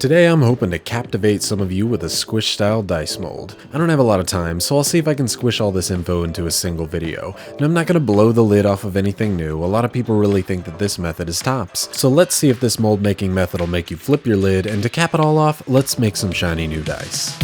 Today I'm hoping to captivate some of you with a Squish style dice mold. I don't have a lot of time, so I'll see if I can squish all this info into a single video. And I'm not going to blow the lid off of anything new. A lot of people really think that this method is tops. So let's see if this mold making method will make you flip your lid, and to cap it all off, let's make some shiny new dice.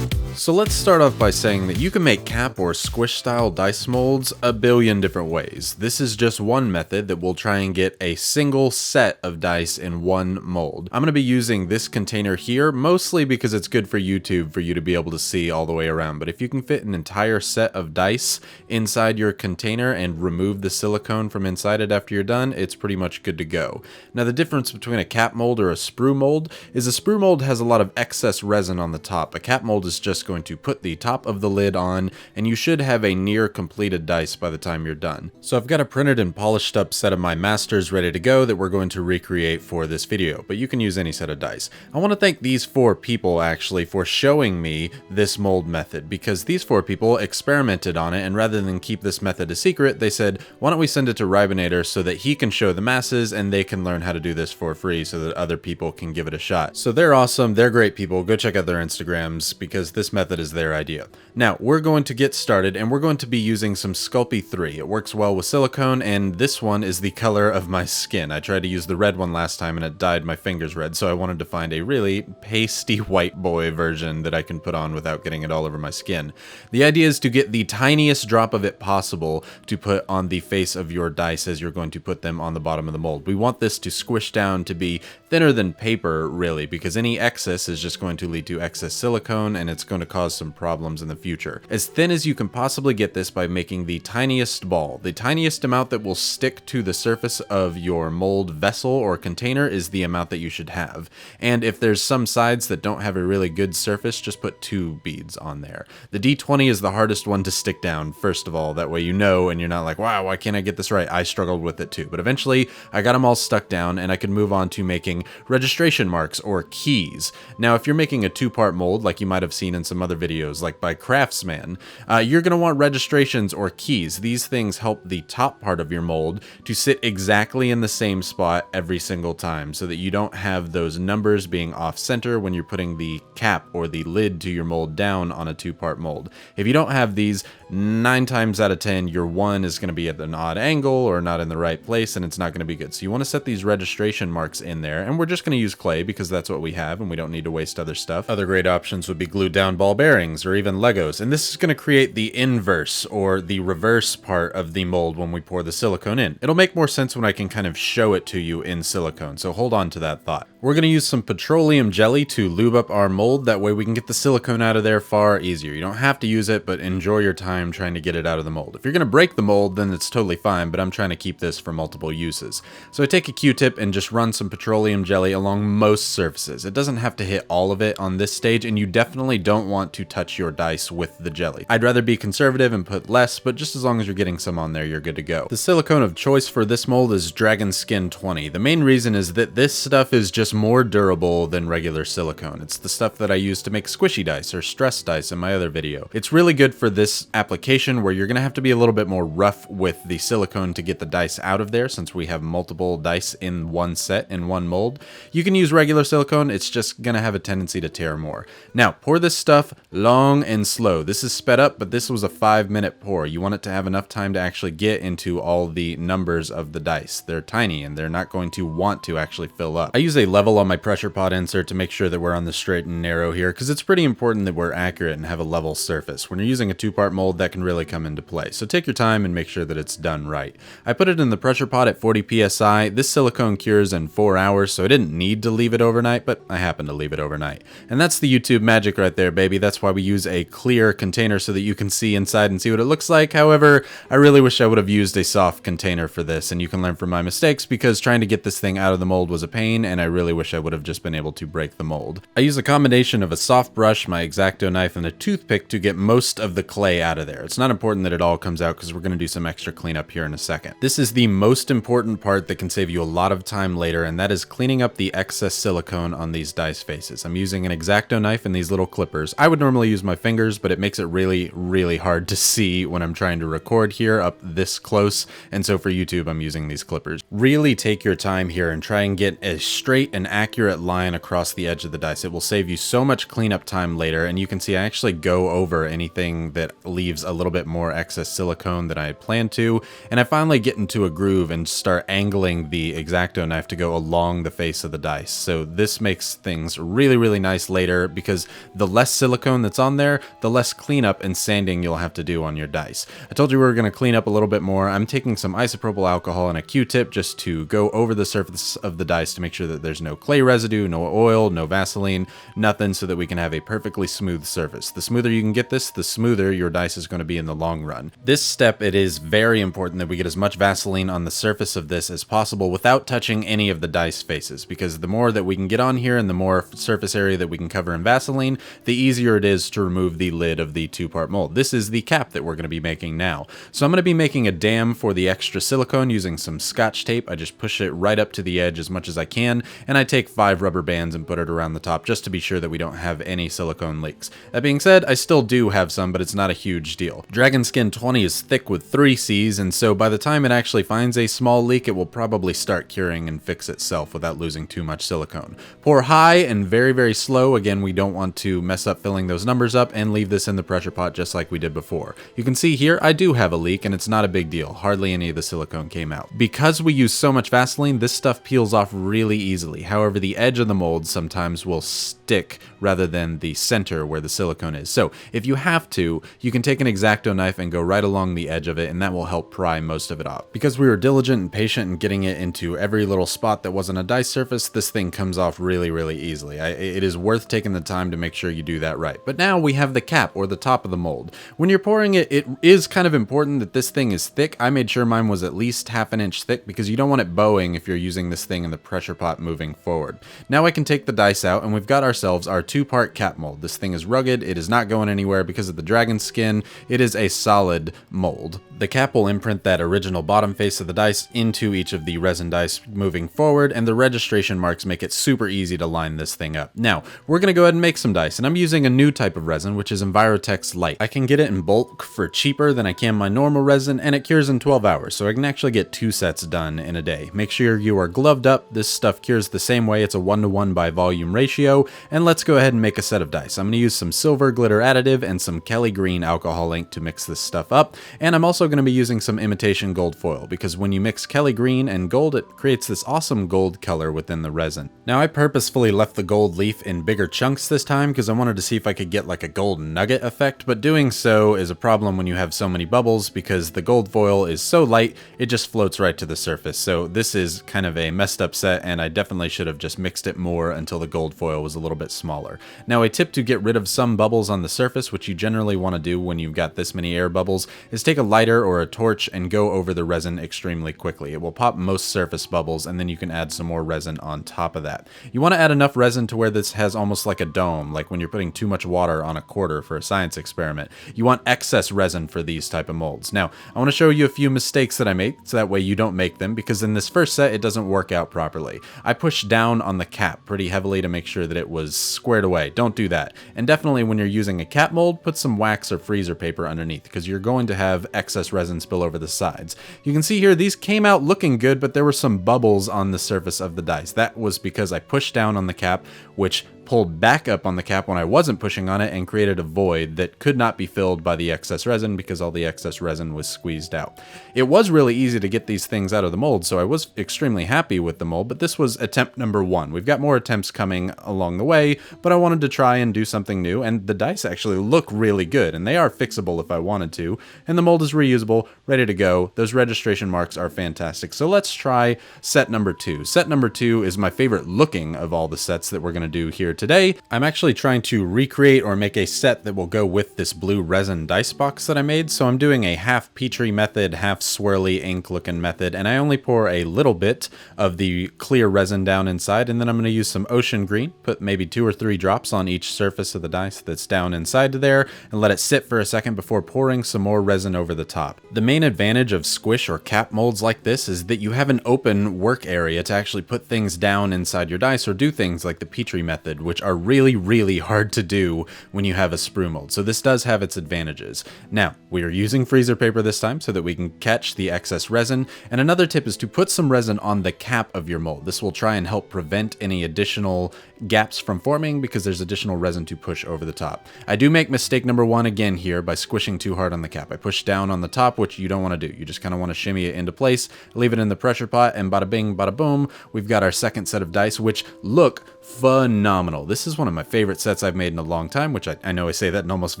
So let's start off by saying that you can make cap or squish style dice molds a billion different ways. This is just one method that will try and get a single set of dice in one mold. I'm going to be using this container here mostly because it's good for YouTube for you to be able to see all the way around, but if you can fit an entire set of dice inside your container and remove the silicone from inside it after you're done, it's pretty much good to go. Now the difference between a cap mold or a sprue mold is a sprue mold has a lot of excess resin on the top. A cap mold is just going to put the top of the lid on, and you should have a near completed dice by the time you're done. So I've got a printed and polished up set of my masters ready to go that we're going to recreate for this video, but you can use any set of dice. I want to thank these 4 people actually for showing me this mold method, because these 4 people experimented on it, and rather than keep this method a secret, they said, why don't we send it to Ribinator so that he can show the masses and they can learn how to do this for free so that other people can give it a shot. So they're awesome, they're great people, go check out their Instagrams because this method is their idea. Now we're going to get started and we're going to be using some Sculpey 3. It works well with silicone, and this one is the color of my skin. I tried to use the red one last time and it dyed my fingers red, so I wanted to find a really pasty white boy version that I can put on without getting it all over my skin. The idea is to get the tiniest drop of it possible to put on the face of your dice as you're going to put them on the bottom of the mold. We want this to squish down to be thinner than paper, really, because any excess is just going to lead to excess silicone and it's going to cause some problems in the future. As thin as you can possibly get this by making the tiniest ball. The tiniest amount that will stick to the surface of your mold vessel or container is the amount that you should have. And if there's some sides that don't have a really good surface, just put 2 beads on there. The D20 is the hardest one to stick down, first of all, that way you know and you're not like, wow, why can't I get this right? I struggled with it too, but eventually I got them all stuck down and I could move on to making registration marks or keys. Now if you're making a 2-part mold like you might have seen in some other videos like by Craftsman, you're going to want registrations or keys. These things help the top part of your mold to sit exactly in the same spot every single time so that you don't have those numbers being off center when you're putting the cap or the lid to your mold down on a 2-part mold. If you don't have these, 9 times out of 10 your 1 is going to be at an odd angle or not in the right place and it's not going to be good. So you want to set these registration marks in there, and we're just going to use clay because that's what we have and we don't need to waste other stuff. Other great options would be glued down ball bearings or even Legos, and this is going to create the inverse or the reverse part of the mold when we pour the silicone in. It'll make more sense when I can kind of show it to you in silicone, so hold on to that thought. We're going to use some petroleum jelly to lube up our mold, that way we can get the silicone out of there far easier. You don't have to use it, but enjoy your time trying to get it out of the mold. If you're going to break the mold, then it's totally fine, but I'm trying to keep this for multiple uses. So I take a Q-tip and just run some petroleum jelly along most surfaces. It doesn't have to hit all of it on this stage, and you definitely don't want to touch your dice with the jelly. I'd rather be conservative and put less, but just as long as you're getting some on there, you're good to go. The silicone of choice for this mold is Dragon Skin 20. The main reason is that this stuff is just more durable than regular silicone. It's the stuff that I use to make squishy dice or stress dice in my other video. It's really good for this application where you're going to have to be a little bit more rough with the silicone to get the dice out of there, since we have multiple dice in one set in one mold. You can use regular silicone, it's just going to have a tendency to tear more. Now pour this stuff long and slow. This is sped up, but this was a 5-minute pour. You want it to have enough time to actually get into all the numbers of the dice. They're tiny and they're not going to want to actually fill up. I use a level on my pressure pot insert to make sure that we're on the straight and narrow here, because it's pretty important that we're accurate and have a level surface. When you're using a 2-part mold, that can really come into play. So take your time and make sure that it's done right. I put it in the pressure pot at 40 psi. This silicone cures in 4 hours, so I didn't need to leave it overnight, but I happened to leave it overnight. And that's the YouTube magic right there, baby. That's why we use a clear container so that you can see inside and see what it looks like. However, I really wish I would have used a soft container for this, and you can learn from my mistakes because trying to get this thing out of the mold was a pain, and I really wish I would have just been able to break the mold. I use a combination of a soft brush, my X-Acto knife, and a toothpick to get most of the clay out of there. It's not important that it all comes out because we're going to do some extra cleanup here in a second. This is the most important part that can save you a lot of time later, and that is cleaning cleaning up the excess silicone on these dice faces. I'm using an X-Acto knife and these little clippers. I would normally use my fingers, but it makes it really, really hard to see when I'm trying to record here up this close, and so for YouTube I'm using these clippers. Really take your time here and try and get a straight and accurate line across the edge of the dice. It will save you so much cleanup time later, and you can see I actually go over anything that leaves a little bit more excess silicone than I had planned to, and I finally get into a groove and start angling the X-Acto knife to go along the face of the dice. So this makes things really, really nice later, because the less silicone that's on there, the less cleanup and sanding you'll have to do on your dice. I told you we were going to clean up a little bit more. I'm taking some isopropyl alcohol and a Q-tip just to go over the surface of the dice to make sure that there's no clay residue, no oil, no Vaseline, nothing, so that we can have a perfectly smooth surface. The smoother you can get this, the smoother your dice is going to be in the long run. This step, it is very important that we get as much Vaseline on the surface of this as possible without touching any of the dice faces, because the more that we can get on here and the more surface area that we can cover in Vaseline, the easier it is to remove the lid of the two-part mold. This is the cap that we're going to be making now. So I'm going to be making a dam for the extra silicone using some Scotch tape. I just push it right up to the edge as much as I can, and I take 5 rubber bands and put it around the top just to be sure that we don't have any silicone leaks. That being said, I still do have some, but it's not a huge deal. Dragon Skin 20 is thick with 3 C's, and so by the time it actually finds a small leak, it will probably start curing and fix itself without losing too much silicone. Pour high and very, very slow. Again, we don't want to mess up filling those numbers up, and leave this in the pressure pot just like we did before. You can see here I do have a leak, and it's not a big deal. Hardly any of the silicone came out. Because we use so much Vaseline, this stuff peels off really easily. However, the edge of the mold sometimes will stick rather than the center where the silicone is. So if you have to, you can take an X-Acto knife and go right along the edge of it, and that will help pry most of it off. Because we were diligent and patient in getting it into every little spot that wasn't a dice surface, this thing comes off really, really easily. It is worth taking the time to make sure you do that right. But now we have the cap, or the top of the mold. When you're pouring it, it is kind of important that this thing is thick. I made sure mine was at least ½ an inch thick, because you don't want it bowing if you're using this thing in the pressure pot moving forward. Now I can take the dice out, and we've got ourselves our 2-part cap mold. This thing is rugged. It is not going anywhere because of the dragon skin. It is a solid mold. The cap will imprint that original bottom face of the dice into each of the resin dice moving forward, and the registration marks make it super easy to line this thing up. Now, we're going to go ahead and make some dice, and I'm using a new type of resin, which is Envirotex Light. I can get it in bulk for cheaper than I can my normal resin, and it cures in 12 hours, so I can actually get 2 sets done in a day. Make sure you are gloved up. This stuff cures the same way. It's a 1-to-1 by volume ratio, and let's go ahead and make a set of dice. I'm going to use some silver glitter additive and some Kelly green alcohol ink to mix this stuff up, and I'm also going to be using some imitation gold foil, because when you mix Kelly green and gold, it creates this awesome gold color within the resin. Now I purposefully left the gold leaf in bigger chunks this time because I wanted to see if I could get like a gold nugget effect, but doing so is a problem when you have so many bubbles, because the gold foil is so light it just floats right to the surface. So this is kind of a messed up set, and I definitely should have just mixed it more until the gold foil was a little bit smaller. Now a tip to get rid of some bubbles on the surface, which you generally want to do when you've got this many air bubbles, is take a lighter or a torch and go over the resin extremely quickly. It will pop most surface bubbles, and then you can add some more resin on top of that. You want to add enough resin to where this has almost like a dome, like when you're putting too much water on a quarter for a science experiment. You want excess resin for these type of molds. Now, I want to show you a few mistakes that I made, so that way you don't make them, because in this first set, it doesn't work out properly. I pushed down on the cap pretty heavily to make sure that it was squared away. Don't do that. And definitely when you're using a cap mold, put some wax or freezer paper underneath, because you're going to have excess resin spill over the sides. You can see here, these came out looking good, but there were some bubbles on the surface of the dice. That was because I pushed down on the cap, which pulled back up on the cap when I wasn't pushing on it, and created a void that could not be filled by the excess resin because all the excess resin was squeezed out. It was really easy to get these things out of the mold, so I was extremely happy with the mold, but this was attempt number 1. We've got more attempts coming along the way, but I wanted to try and do something new, and the dice actually look really good, and they are fixable if I wanted to, and the mold is reusable, ready to go. Those registration marks are fantastic. So let's try set number 2. Set number 2 is my favorite looking of all the sets that we're going to do here Today, I'm actually trying to recreate or make a set that will go with this blue resin dice box that I made. So I'm doing a half Petri method, half swirly ink looking method, and I only pour a little bit of the clear resin down inside, and then I'm going to use some ocean green, put maybe 2 or 3 drops on each surface of the dice that's down inside there, and let it sit for a second before pouring some more resin over the top. The main advantage of squish or cap molds like this is that you have an open work area to actually put things down inside your dice or do things like the Petri method, which are really hard to do when you have a sprue mold. So this does have its advantages. Now, we are using freezer paper this time so that we can catch the excess resin, and another tip is to put some resin on the cap of your mold. This will try and help prevent any additional gaps from forming because there's additional resin to push over the top. I do make mistake number 1 again here by squishing too hard on the cap. I push down on the top, which you don't want to do. You just kind of want to shimmy it into place, leave it in the pressure pot, and bada bing, bada boom, we've got our second set of dice, which look phenomenal. This is one of my favorite sets I've made in a long time, which I know I say that in almost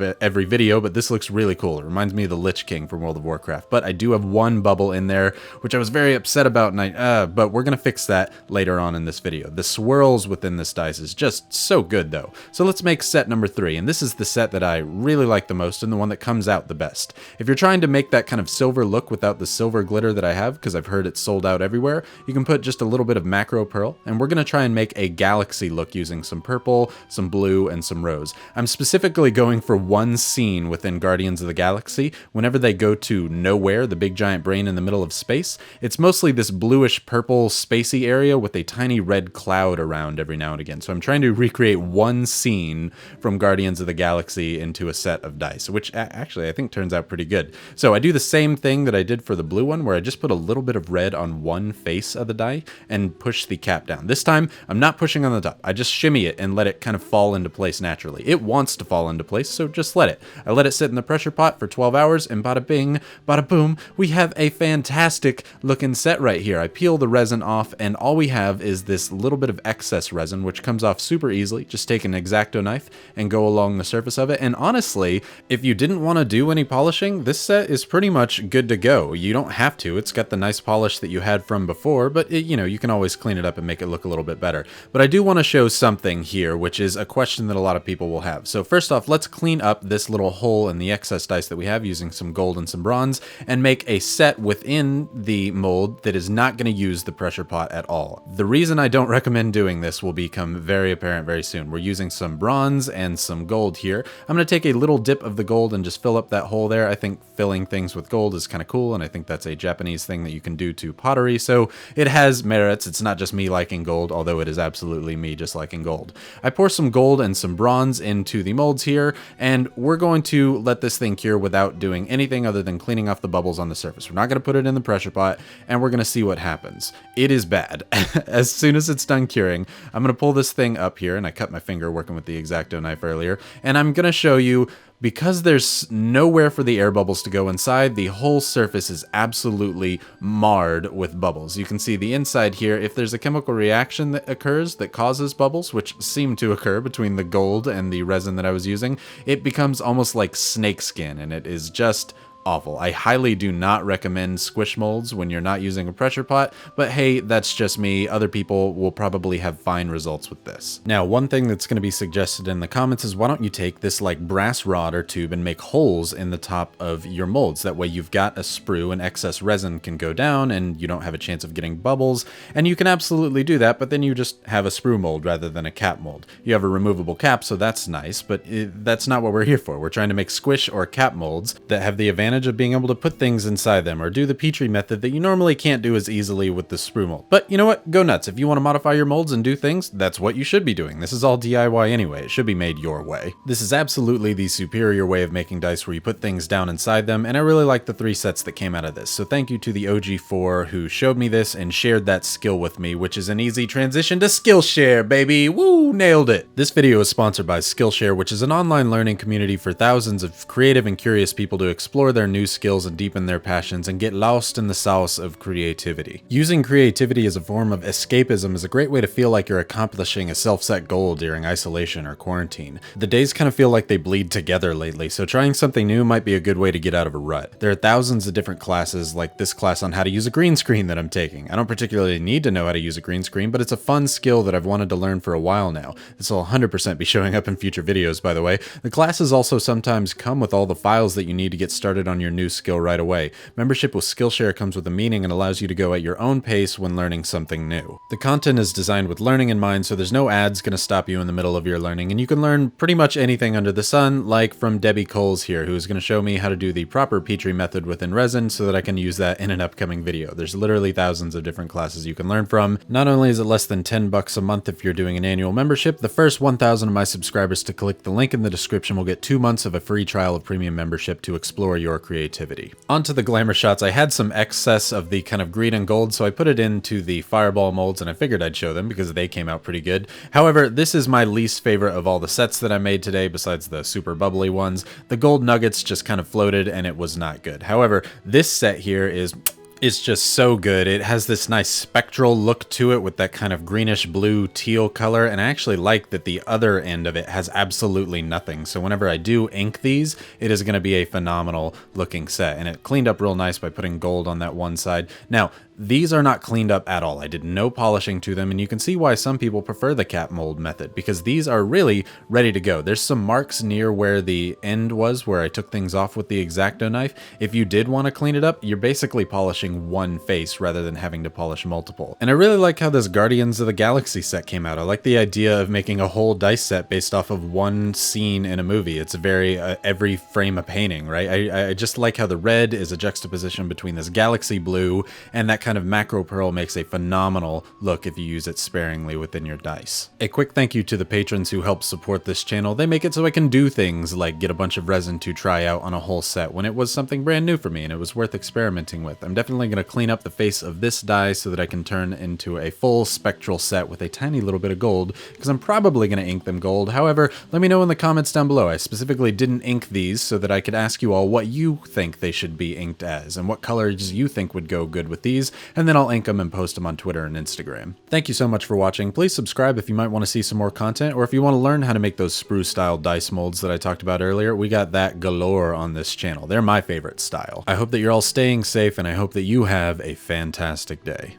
every video, but this looks really cool. It reminds me of the Lich King from World of Warcraft, but I do have one bubble in there, which I was very upset about, and but we're going to fix that later on in this video. The swirls within this dice is just so good though. So let's make set number 3, and this is the set that I really like the most and the one that comes out the best. If you're trying to make that kind of silver look without the silver glitter that I have, because I've heard it's sold out everywhere, you can put just a little bit of macro pearl, and we're going to try and make a galaxy look using some purple, some blue, and some rose. I'm specifically going for one scene within Guardians of the Galaxy. Whenever they go to nowhere, the big giant brain in the middle of space, it's mostly this bluish purple spacey area with a tiny red cloud around every now and again. So I'm trying to recreate one scene from Guardians of the Galaxy into a set of dice, which actually I think turns out pretty good. So I do the same thing that I did for the blue one, where I just put a little bit of red on one face of the die and push the cap down. This time, I'm not pushing on the top. I just shimmy it and let it kind of fall into place naturally. It wants to fall into place, so just let it. I let it sit in the pressure pot for 12 hours, and bada bing, bada boom, we have a fantastic looking set right here. I peel the resin off, and all we have is this little bit of excess resin, which comes off super easily. Just take an X-Acto knife and go along the surface of it, and honestly, if you didn't want to do any polishing, this set is pretty much good to go. You don't have to. It's got the nice polish that you had from before, but you can always clean it up and make it look a little bit better. But I do want to show something here, which is a question that a lot of people will have. So first off, let's clean up this little hole in the excess dice that we have using some gold and some bronze, and make a set within the mold that is not going to use the pressure pot at all. The reason I don't recommend doing this will become very apparent very soon. We're using some bronze and some gold here. I'm going to take a little dip of the gold and just fill up that hole there. I think filling things with gold is kind of cool, and I think that's a Japanese thing that you can do to pottery, so it has merits. It's not just me liking gold, although it is absolutely me just liking gold. I pour some gold and some bronze into the molds here, and we're going to let this thing cure without doing anything other than cleaning off the bubbles on the surface. We're not going to put it in the pressure pot, and we're going to see what happens. It is bad. As soon as it's done curing, I'm going to pull this thing up here, and I cut my finger working with the X-Acto knife earlier, and I'm going to show you, because there's nowhere for the air bubbles to go inside, the whole surface is absolutely marred with bubbles. You can see the inside here. If there's a chemical reaction that occurs that causes bubbles, which seem to occur between the gold and the resin that I was using, it becomes almost like snake skin, and it is just awful. I highly do not recommend squish molds when you're not using a pressure pot, but hey, that's just me. Other people will probably have fine results with this. Now, one thing that's going to be suggested in the comments is, why don't you take this like brass rod or tube and make holes in the top of your molds? That way you've got a sprue and excess resin can go down and you don't have a chance of getting bubbles. And you can absolutely do that, but then you just have a sprue mold rather than a cap mold. You have a removable cap, so that's nice, but that's not what we're here for. We're trying to make squish or cap molds that have the advantage of being able to put things inside them, or do the Petri method that you normally can't do as easily with the sprue mold. But you know what? Go nuts. If you want to modify your molds and do things, that's what you should be doing. This is all DIY anyway. It should be made your way. This is absolutely the superior way of making dice, where you put things down inside them, and I really like the 3 sets that came out of this. So thank you to the OG4 who showed me this and shared that skill with me, which is an easy transition to Skillshare, baby. Woo, nailed it. This video is sponsored by Skillshare, which is an online learning community for thousands of creative and curious people to explore their learn new skills and deepen their passions and get lost in the sauce of creativity. Using creativity as a form of escapism is a great way to feel like you're accomplishing a self-set goal during isolation or quarantine. The days kind of feel like they bleed together lately, so trying something new might be a good way to get out of a rut. There are thousands of different classes, like this class on how to use a green screen that I'm taking. I don't particularly need to know how to use a green screen, but it's a fun skill that I've wanted to learn for a while now. This will 100% be showing up in future videos, by the way. The classes also sometimes come with all the files that you need to get started on your new skill right away. Membership with Skillshare comes with a meaning and allows you to go at your own pace when learning something new. The content is designed with learning in mind, so there's no ads going to stop you in the middle of your learning, and you can learn pretty much anything under the sun, like from Debbie Coles here, who is going to show me how to do the proper Petri method within Resin so that I can use that in an upcoming video. There's literally thousands of different classes you can learn from. Not only is it less than $10 a month if you're doing an annual membership, the first 1,000 of my subscribers to click the link in the description will get 2 months of a free trial of premium membership to explore your creativity. Onto the glamour shots. I had some excess of the kind of green and gold, so I put it into the fireball molds and I figured I'd show them because they came out pretty good. However, this is my least favorite of all the sets that I made today besides the super bubbly ones. The gold nuggets just kind of floated and it was not good. However, this set here is it's just so good. It has this nice spectral look to it with that kind of greenish blue teal color, and I actually like that the other end of it has absolutely nothing. So whenever I do ink these, it is going to be a phenomenal looking set, and it cleaned up real nice by putting gold on that one side. Now, these are not cleaned up at all. I did no polishing to them, and you can see why some people prefer the cap mold method, because these are really ready to go. There's some marks near where the end was, where I took things off with the X-Acto knife. If you did want to clean it up, you're basically polishing one face rather than having to polish multiple. And I really like how this Guardians of the Galaxy set came out. I like the idea of making a whole dice set based off of one scene in a movie. It's very every frame a painting, right? I just like how the red is a juxtaposition between this galaxy blue, and that kind of macro pearl makes a phenomenal look if you use it sparingly within your dice. A quick thank you to the patrons who help support this channel. They make it so I can do things like get a bunch of resin to try out on a whole set when it was something brand new for me and it was worth experimenting with. I'm definitely going to clean up the face of this die so that I can turn into a full spectral set with a tiny little bit of gold, because I'm probably going to ink them gold. However, let me know in the comments down below. I specifically didn't ink these so that I could ask you all what you think they should be inked as and what colors you think would go good with these, and then I'll ink them and post them on Twitter and Instagram. Thank you so much for watching. Please subscribe if you might want to see some more content, or if you want to learn how to make those sprue style dice molds that I talked about earlier. We got that galore on this channel. They're my favorite style. I hope that you're all staying safe, and I hope that you have a fantastic day.